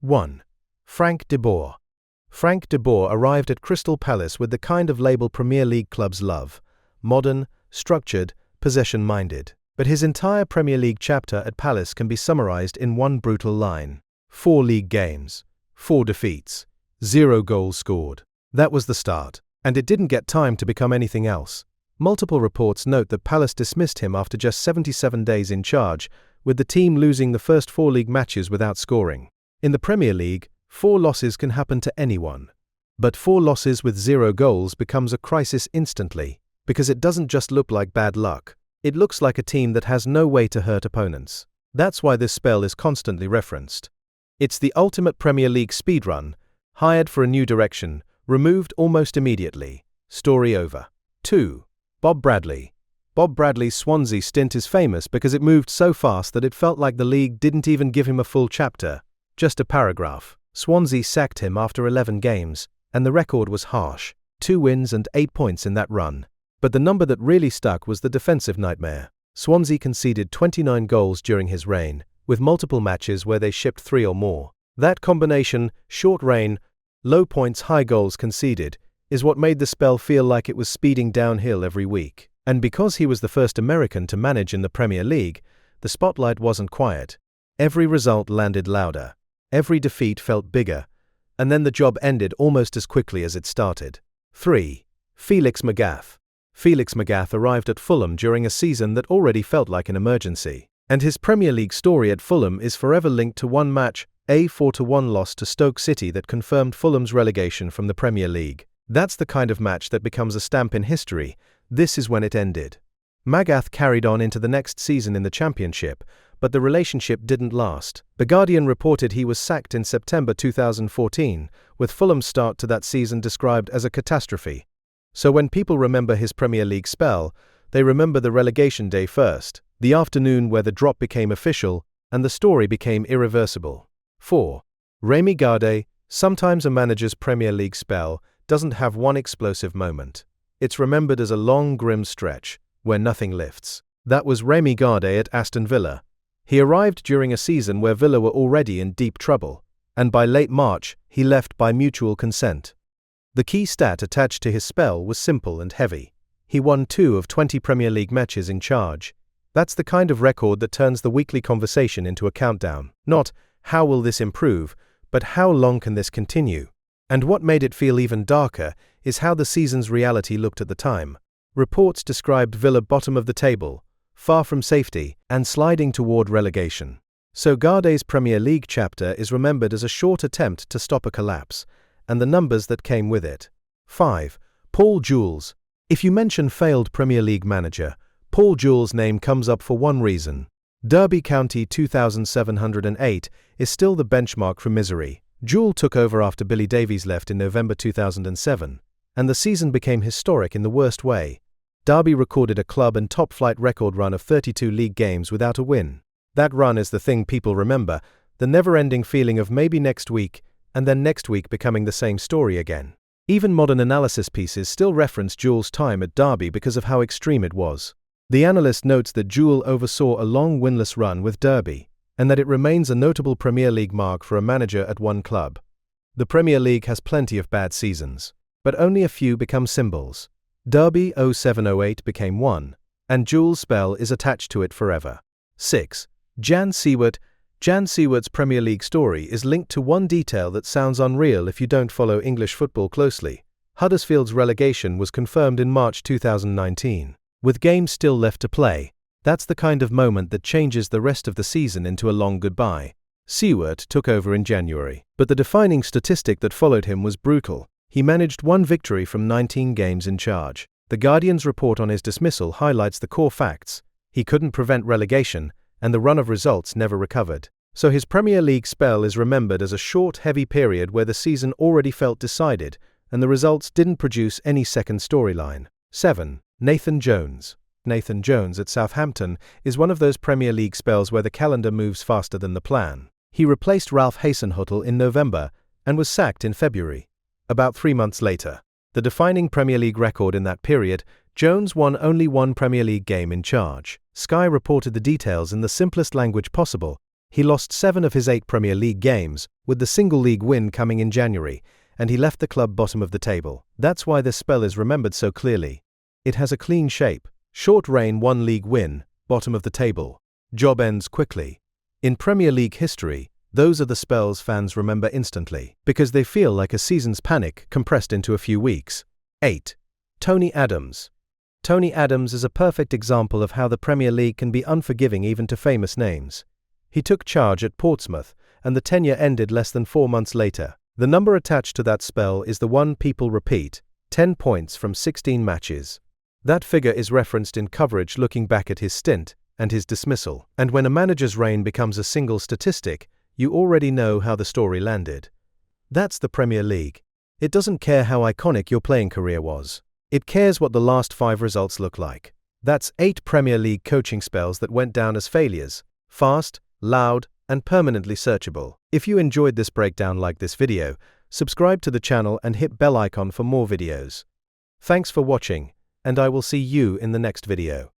1. Frank de Boer. Frank de Boer arrived at Crystal Palace with the kind of label Premier League clubs love: modern, structured, possession-minded. But his entire Premier League chapter at Palace can be summarized in one brutal line: 4 league games, 4 defeats, 0 goals scored. That was the start, and it didn't get time to become anything else. Multiple reports note that Palace dismissed him after just 77 days in charge, with the team losing the first 4 league matches without scoring. In the Premier League, 4 losses can happen to anyone. But 4 losses with 0 goals becomes a crisis instantly, because it doesn't just look like bad luck. It looks like a team that has no way to hurt opponents. That's why this spell is constantly referenced. It's the ultimate Premier League speedrun: hired for a new direction, removed almost immediately. Story over. 2. Bob Bradley. Bob Bradley's Swansea stint is famous because it moved so fast that it felt like the league didn't even give him a full chapter, just a paragraph. Swansea sacked him after 11 games, and the record was harsh: 2 wins and 8 points in that run. But the number that really stuck was the defensive nightmare. Swansea conceded 29 goals during his reign, with multiple matches where they shipped 3 or more. That combination, short reign, low points, high goals conceded, is what made the spell feel like it was speeding downhill every week. And because he was the first American to manage in the Premier League, the spotlight wasn't quiet. Every result landed louder. Every defeat felt bigger, and then the job ended almost as quickly as it started. 3. Felix Magath. Felix Magath arrived at Fulham during a season that already felt like an emergency, and his Premier League story at Fulham is forever linked to one match, a 4-1 loss to Stoke City that confirmed Fulham's relegation from the Premier League. That's the kind of match that becomes a stamp in history. This is when it ended. Magath carried on into the next season in the Championship, but the relationship didn't last. The Guardian reported he was sacked in September 2014, with Fulham's start to that season described as a catastrophe. So when people remember his Premier League spell, they remember the relegation day first, the afternoon where the drop became official and the story became irreversible. 4. Rémi Garde. Sometimes a manager's Premier League spell doesn't have one explosive moment. It's remembered as a long, grim stretch where nothing lifts. That was Rémi Garde at Aston Villa. He arrived during a season where Villa were already in deep trouble, and by late March, he left by mutual consent. The key stat attached to his spell was simple and heavy. He won 2 of 20 Premier League matches in charge. That's the kind of record that turns the weekly conversation into a countdown. Not, how will this improve, but how long can this continue? And what made it feel even darker is how the season's reality looked at the time. Reports described Villa bottom of the table, far from safety, and sliding toward relegation. So Garde's Premier League chapter is remembered as a short attempt to stop a collapse, and the numbers that came with it. 5. Paul Jewell. If you mention failed Premier League manager, Paul Jewell's name comes up for one reason. Derby County 2708 is still the benchmark for misery. Jewell took over after Billy Davies left in November 2007, and the season became historic in the worst way. Derby recorded a club and top-flight record run of 32 league games without a win. That run is the thing people remember, the never-ending feeling of maybe next week, and then next week becoming the same story again. Even modern analysis pieces still reference Jewell's time at Derby because of how extreme it was. The analyst notes that Jewell oversaw a long winless run with Derby, and that it remains a notable Premier League mark for a manager at one club. The Premier League has plenty of bad seasons, but only a few become symbols. Derby 07-08 became one, and Jewell's spell is attached to it forever. 6. Jan Siewert. Jan Siewert's Premier League story is linked to one detail that sounds unreal if you don't follow English football closely. Huddersfield's relegation was confirmed in March 2019. With games still left to play, that's the kind of moment that changes the rest of the season into a long goodbye. Siewert took over in January, but the defining statistic that followed him was brutal. He managed 1 victory from 19 games in charge. The Guardian's report on his dismissal highlights the core facts. He couldn't prevent relegation, and the run of results never recovered. So his Premier League spell is remembered as a short, heavy period where the season already felt decided, and the results didn't produce any second storyline. 7. Nathan Jones. Nathan Jones at Southampton is one of those Premier League spells where the calendar moves faster than the plan. He replaced Ralph Hasenhüttl in November and was sacked in February. About 3 months later, the defining Premier League record in that period, Jones won only 1 Premier League game in charge. Sky reported the details in the simplest language possible: He lost 7 of his 8 Premier League games, with the single league win coming in January, and he left the club bottom of the table. That's why this spell is remembered so clearly. It has a clean shape. Short reign, 1 league win, bottom of the table. Job ends quickly. In Premier League history, those are the spells fans remember instantly, because they feel like a season's panic compressed into a few weeks. 8. Tony Adams. Tony Adams is a perfect example of how the Premier League can be unforgiving even to famous names. He took charge at Portsmouth, and the tenure ended less than 4 months later. The number attached to that spell is the one people repeat: 10 points from 16 matches. That figure is referenced in coverage looking back at his stint and his dismissal. And when a manager's reign becomes a single statistic, you already know how the story landed. That's the Premier League. It doesn't care how iconic your playing career was. It cares what the last 5 results look like. That's 8 Premier League coaching spells that went down as failures. Fast, loud, and permanently searchable. If you enjoyed this breakdown, like this video, subscribe to the channel and hit bell icon for more videos. Thanks for watching, and I will see you in the next video.